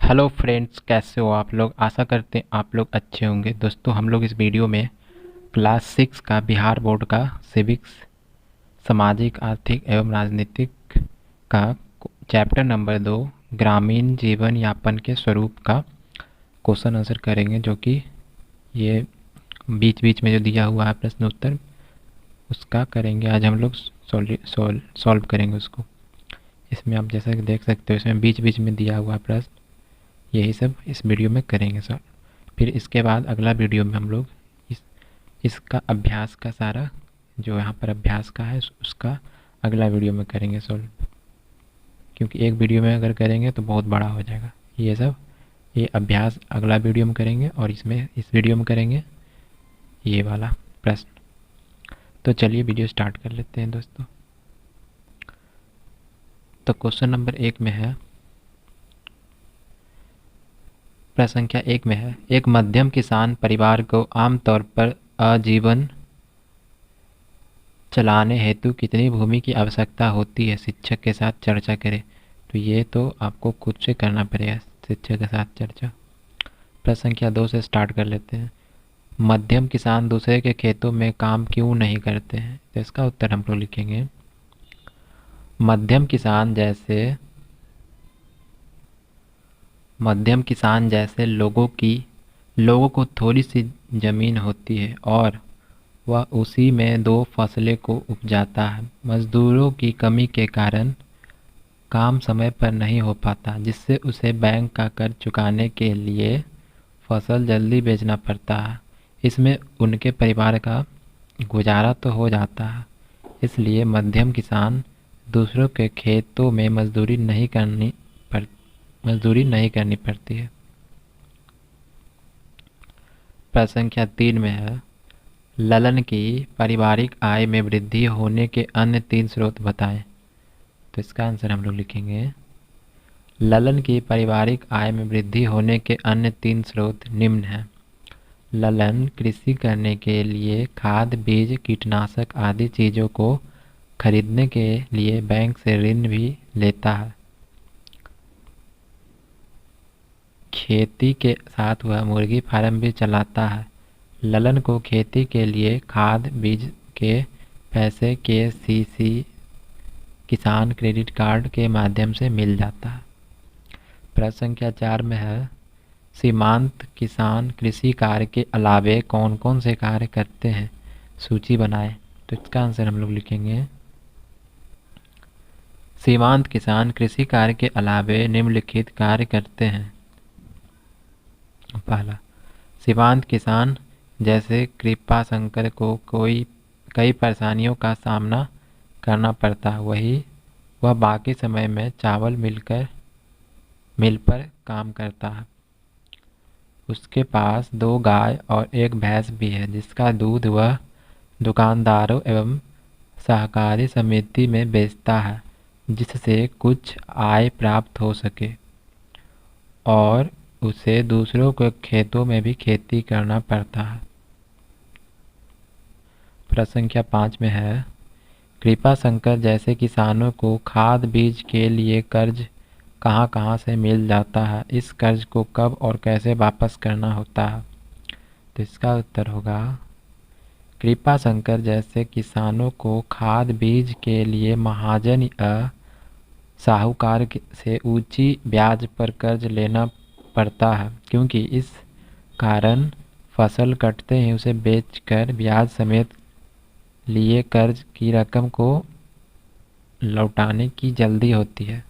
Hello friends, कैसे हो आप लोग। आशा करते हैं आप लोग अच्छे होंगे। दोस्तों, हम लोग इस वीडियो में क्लास 6 का बिहार बोर्ड का सिविक्स, सामाजिक आर्थिक एवं राजनीतिक का चैप्टर नंबर 2 ग्रामीण जीवन यापन के स्वरूप का क्वेश्चन आंसर करेंगे, जो कि ये बीच बीच में जो दिया हुआ है प्रश्न उत्तर, उसका करेंगे। आज हम लोग सॉल्व करेंगे उसको। इसमें आप जैसा कि देख सकते हो, इसमें बीच बीच में दिया हुआ प्रश्न, यही सब इस वीडियो में करेंगे सर। फिर इसके बाद अगला वीडियो में हम लोग इसका अभ्यास का सारा, जो यहाँ पर अभ्यास का है, उसका अगला वीडियो में करेंगे सॉल्व। क्योंकि एक वीडियो में अगर करेंगे तो बहुत बड़ा हो जाएगा ये सब। ये अभ्यास अगला वीडियो में करेंगे और इसमें इस वीडियो में करेंगे ये वाला प्रश्न। तो चलिए वीडियो स्टार्ट कर लेते हैं दोस्तों। तो क्वेश्चन नंबर 1 में है, प्रश्न संख्या 1 में है, एक मध्यम किसान परिवार को आमतौर पर आजीवन चलाने हेतु कितनी भूमि की आवश्यकता होती है, शिक्षक के साथ चर्चा करें। तो ये तो आपको खुद से करना पड़ेगा, शिक्षक के साथ चर्चा। प्रश्न संख्या 2 से स्टार्ट कर लेते हैं। मध्यम किसान दूसरे के खेतों में काम क्यों नहीं करते हैं। तो इसका उत्तर हम लोग लिखेंगे, मध्यम किसान जैसे लोगों को थोड़ी सी जमीन होती है और वह उसी में दो फसलें को उपजाता है। मजदूरों की कमी के कारण काम समय पर नहीं हो पाता, जिससे उसे बैंक का कर्ज चुकाने के लिए फसल जल्दी बेचना पड़ता है। इसमें उनके परिवार का गुजारा तो हो जाता है, इसलिए मध्यम किसान दूसरों के खेतों में मजदूरी नहीं करनी पड़ती है। प्रश्न संख्या 3 में है, ललन की पारिवारिक आय में वृद्धि होने के अन्य 3 स्रोत बताएं। तो इसका आंसर हम लोग लिखेंगे, ललन की पारिवारिक आय में वृद्धि होने के अन्य 3 स्रोत निम्न हैं। ललन कृषि करने के लिए खाद, बीज, कीटनाशक आदि चीज़ों को खरीदने के लिए बैंक से ऋण भी लेता है। खेती के साथ वह मुर्गी फार्म भी चलाता है। ललन को खेती के लिए खाद बीज के पैसे केसीसी किसान क्रेडिट कार्ड के माध्यम से मिल जाता है। प्रश्न संख्या 4 में है, सीमांत किसान कृषि कार्य के अलावे कौन कौन से कार्य करते हैं, सूची बनाएं। तो इसका आंसर हम लोग लिखेंगे, सीमांत किसान कृषि कार्य के अलावे निम्नलिखित कार्य करते हैं। पहला, सीमांत किसान जैसे कृपा शंकर को कई परेशानियों का सामना करना पड़ता, वह बाकी समय में चावल मिल पर काम करता है। उसके पास 2 गाय और 1 भैंस भी है, जिसका दूध वह दुकानदारों एवं सहकारी समिति में बेचता है, जिससे कुछ आय प्राप्त हो सके, और उसे दूसरों के खेतों में भी खेती करना पड़ता है। प्रश्न संख्या 5 में है, कृपा शंकर जैसे किसानों को खाद बीज के लिए कर्ज कहाँ कहाँ से मिल जाता है, इस कर्ज को कब और कैसे वापस करना होता है। तो इसका उत्तर होगा, कृपा शंकर जैसे किसानों को खाद बीज के लिए महाजन या साहूकार से ऊंची ब्याज पर कर्ज लेना पड़ता है, क्योंकि इस कारण फसल कटते ही उसे बेचकर ब्याज समेत लिए कर्ज की रकम को लौटाने की जल्दी होती है।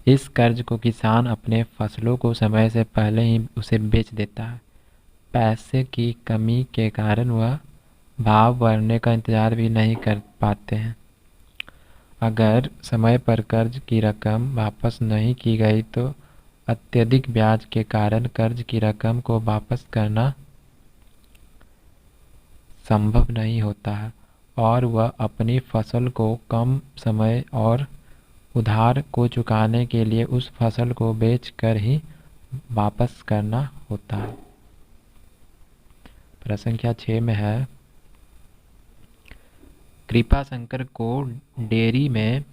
इस कर्ज को किसान अपने फसलों को समय से पहले ही उसे बेच देता है। पैसे की कमी के कारण वह भाव बढ़ने का इंतजार भी नहीं कर पाते हैं। अगर समय पर कर्ज की रकम वापस नहीं की गई तो अत्यधिक ब्याज के कारण कर्ज की रकम को वापस करना संभव नहीं होता है, और वह अपनी फसल को कम समय और उधार को चुकाने के लिए उस फसल को बेचकर ही वापस करना होता है। प्रश्न संख्या 6 में है, कृपा शंकर को डेयरी में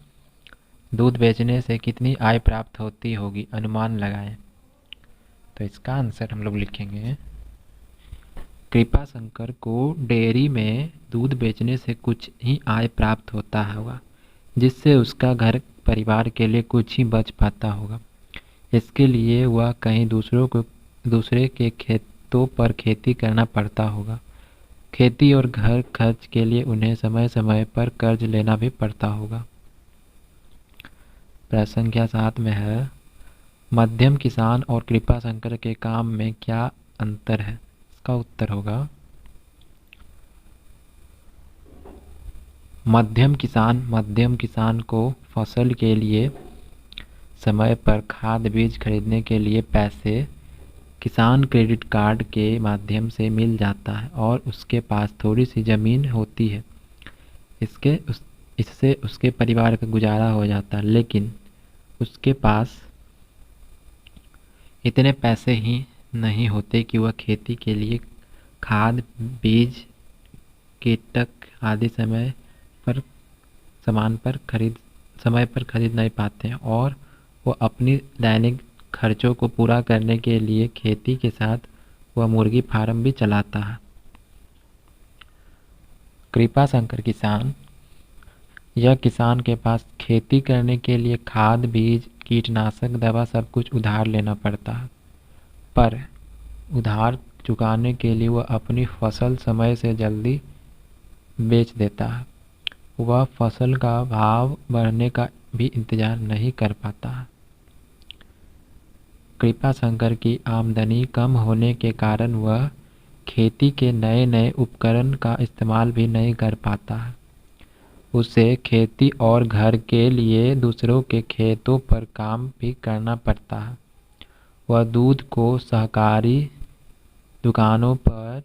दूध बेचने से कितनी आय प्राप्त होती होगी, अनुमान लगाएं। तो इसका आंसर हम लोग लिखेंगे, कृपा शंकर को डेयरी में दूध बेचने से कुछ ही आय प्राप्त होता होगा, जिससे उसका घर परिवार के लिए कुछ ही बच पाता होगा। इसके लिए वह कहीं दूसरे के खेतों पर खेती करना पड़ता होगा। खेती और घर खर्च के लिए उन्हें समय समय पर कर्ज लेना भी पड़ता होगा। प्रश्न संख्या 7 में है, मध्यम किसान और कृपा शंकर के काम में क्या अंतर है? इसका उत्तर होगा, मध्यम किसान को फसल के लिए समय पर खाद बीज खरीदने के लिए पैसे किसान क्रेडिट कार्ड के माध्यम से मिल जाता है और उसके पास थोड़ी सी ज़मीन होती है। इससे उसके परिवार का गुजारा हो जाता है, लेकिन उसके पास इतने पैसे ही नहीं होते कि वह खेती के लिए खाद बीज कीटक आदि समय पर खरीद नहीं पाते हैं और वो अपनी दैनिक खर्चों को पूरा करने के लिए खेती के साथ वह मुर्गी फार्म भी चलाता है। कृपा शंकर किसान, यह किसान के पास खेती करने के लिए खाद बीज कीटनाशक दवा सब कुछ उधार लेना पड़ता है, पर उधार चुकाने के लिए वह अपनी फसल समय से जल्दी बेच देता है। वह फसल का भाव बढ़ने का भी इंतजार नहीं कर पाता है। कृपा शंकर की आमदनी कम होने के कारण वह खेती के नए नए उपकरण का इस्तेमाल भी नहीं कर पाता है। उसे खेती और घर के लिए दूसरों के खेतों पर काम भी करना पड़ता है। वह दूध को सहकारी दुकानों पर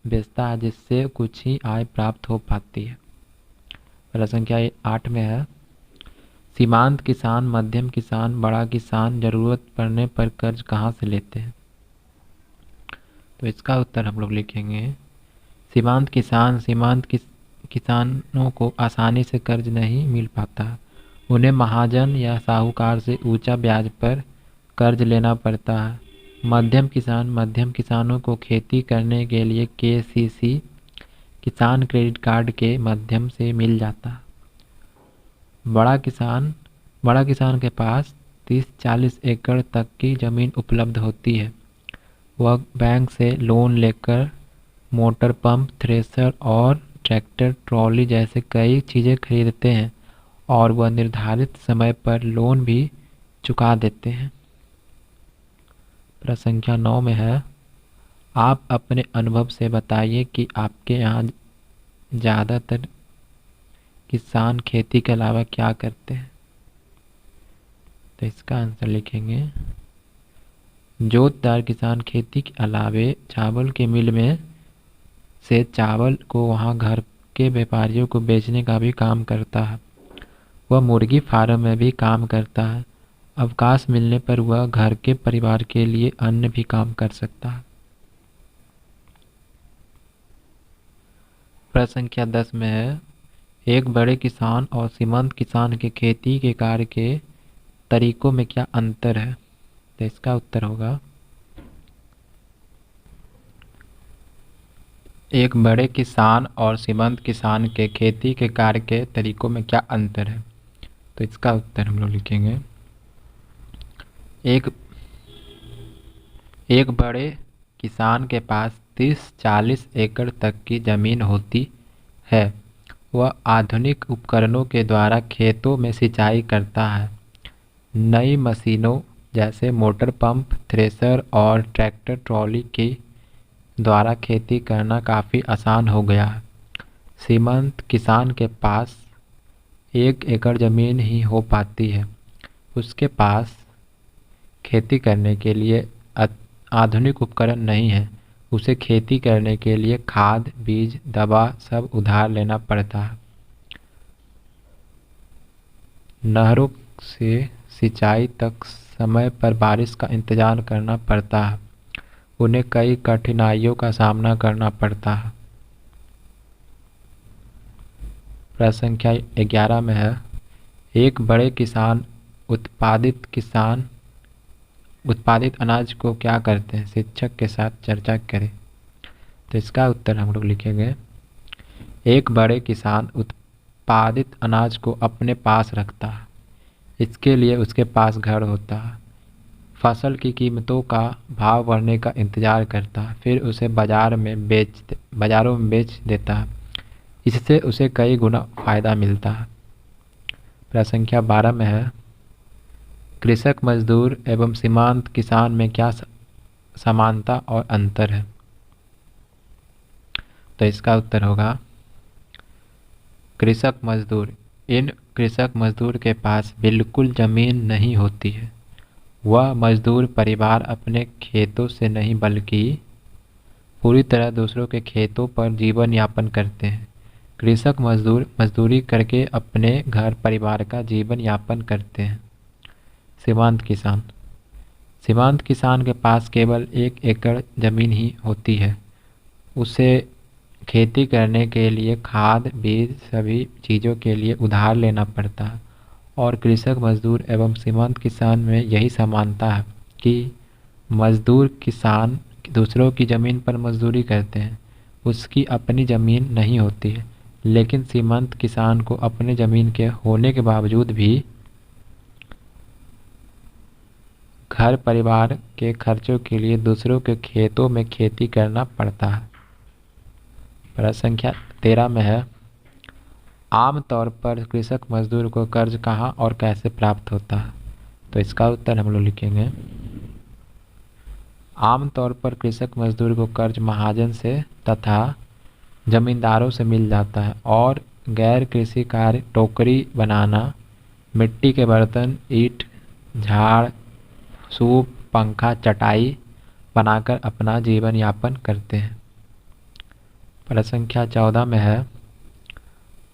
बेचता है, जिससे कुछ ही आय प्राप्त हो पाती है। प्रश्न संख्या 8 में है, सीमांत किसान, मध्यम किसान, बड़ा किसान जरूरत पड़ने पर कर्ज कहाँ से लेते हैं? तो इसका उत्तर हम लोग लिखेंगे, सीमांत किसानों को आसानी से कर्ज नहीं मिल पाता। उन्हें महाजन या साहूकार से ऊंचा ब्याज पर कर्ज लेना पड़ता है। मध्यम किसानों को खेती करने के लिए केसीसी किसान क्रेडिट कार्ड के माध्यम से मिल जाता है। बड़ा किसान के पास 30-40 एकड़ तक की ज़मीन उपलब्ध होती है। वह बैंक से लोन लेकर मोटर पंप, थ्रेशर और ट्रैक्टर ट्रॉली जैसे कई चीज़ें खरीदते हैं और वह निर्धारित समय पर लोन भी चुका देते हैं। प्रश्न संख्या 9 में है, आप अपने अनुभव से बताइए कि आपके यहाँ ज़्यादातर किसान खेती के अलावा क्या करते हैं? तो इसका आंसर लिखेंगे, जोतदार किसान खेती के अलावे चावल के मिल में से चावल को वहाँ घर के व्यापारियों को बेचने का भी काम करता है। वह मुर्गी फार्म में भी काम करता है। अवकाश मिलने पर वह घर के परिवार के लिए अन्य भी काम कर सकता है। प्रश्न संख्या 10 में है, एक बड़े किसान और सीमांत किसान के खेती के कार्य के तरीकों में क्या अंतर है? तो इसका उत्तर होगा, एक बड़े किसान और सीमांत किसान के खेती के कार्य के तरीकों में क्या अंतर है? तो इसका उत्तर हम लोग लिखेंगे, एक बड़े किसान के पास 30-40 एकड़ तक की ज़मीन होती है। वह आधुनिक उपकरणों के द्वारा खेतों में सिंचाई करता है। नई मशीनों जैसे मोटर पंप, थ्रेशर और ट्रैक्टर ट्रॉली के द्वारा खेती करना काफ़ी आसान हो गया है। सीमांत किसान के पास 1 एकड़ ज़मीन ही हो पाती है। उसके पास खेती करने के लिए आधुनिक उपकरण नहीं है। उसे खेती करने के लिए खाद बीज दवा सब उधार लेना पड़ता है। नहरों से सिंचाई तक समय पर बारिश का इंतजार करना पड़ता है। उन्हें कई कठिनाइयों का सामना करना पड़ता है। प्रश्न संख्या 11 में है, एक बड़े किसान उत्पादित किसान उत्पादित अनाज को क्या कहते हैं? शिक्षक के साथ चर्चा करें। तो इसका उत्तर हम लोग लिखेंगे, एक बड़े किसान उत्पादित अनाज को अपने पास रखता है। इसके लिए उसके पास घर होता है, फसल की कीमतों का भाव बढ़ने का इंतज़ार करता है, फिर उसे बाज़ारों में बेच देता है। इससे उसे कई गुना फ़ायदा मिलता है। प्रश्न संख्या 12 में है, कृषक मजदूर एवं सीमांत किसान में क्या समानता और अंतर है? तो इसका उत्तर होगा कृषक मजदूर। इन कृषक मजदूर के पास बिल्कुल ज़मीन नहीं होती है। वह मजदूर परिवार अपने खेतों से नहीं बल्कि पूरी तरह दूसरों के खेतों पर जीवन यापन करते हैं। कृषक मजदूर मजदूरी करके अपने घर परिवार का जीवन यापन करते हैं। सीमांत किसान, सीमांत किसान के पास केवल 1 एकड़ ज़मीन ही होती है। उसे खेती करने के लिए खाद बीज सभी चीज़ों के लिए उधार लेना पड़ता है। और कृषक मजदूर एवं सीमांत किसान में यही समानता है कि मजदूर किसान दूसरों की ज़मीन पर मजदूरी करते हैं, उसकी अपनी ज़मीन नहीं होती है। लेकिन सीमांत किसान को अपने ज़मीन के होने के बावजूद भी घर परिवार के खर्चों के लिए दूसरों के खेतों में खेती करना पड़ता है। प्रश्न संख्या 13 में है, आमतौर पर कृषक मजदूर को कर्ज कहाँ और कैसे प्राप्त होता है? तो इसका उत्तर हम लोग लिखेंगे, आमतौर पर कृषक मजदूर को कर्ज महाजन से तथा जमींदारों से मिल जाता है और गैर कृषि कार्य टोकरी बनाना, मिट्टी के बर्तन, ईंट, झाड़, सूप, पंखा, चटाई बनाकर अपना जीवन यापन करते हैं। प्रश्न संख्या 14 में है,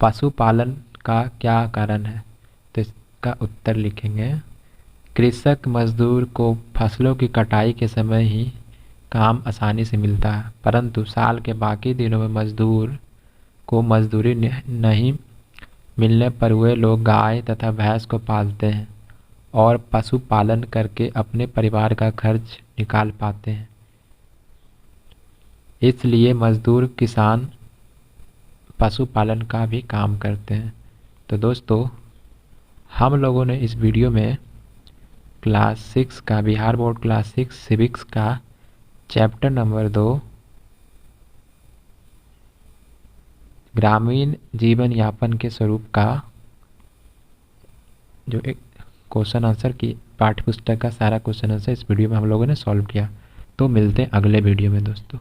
पशुपालन का क्या कारण है? तो इसका उत्तर लिखेंगे, कृषक मजदूर को फसलों की कटाई के समय ही काम आसानी से मिलता है, परंतु साल के बाकी दिनों में मजदूर को मजदूरी नहीं मिलने पर वे लोग गाय तथा भैंस को पालते हैं और पशुपालन करके अपने परिवार का खर्च निकाल पाते हैं। इसलिए मजदूर किसान पशुपालन का भी काम करते हैं। तो दोस्तों, हम लोगों ने इस वीडियो में क्लास 6 का, बिहार बोर्ड क्लास 6 सिविक्स का चैप्टर नंबर 2 ग्रामीण जीवन यापन के स्वरूप का जो एक क्वेश्चन आंसर की पाठ्य पुस्तक का सारा क्वेश्चन आंसर इस वीडियो में हम लोगों ने सॉल्व किया। तो मिलते हैं अगले वीडियो में दोस्तों।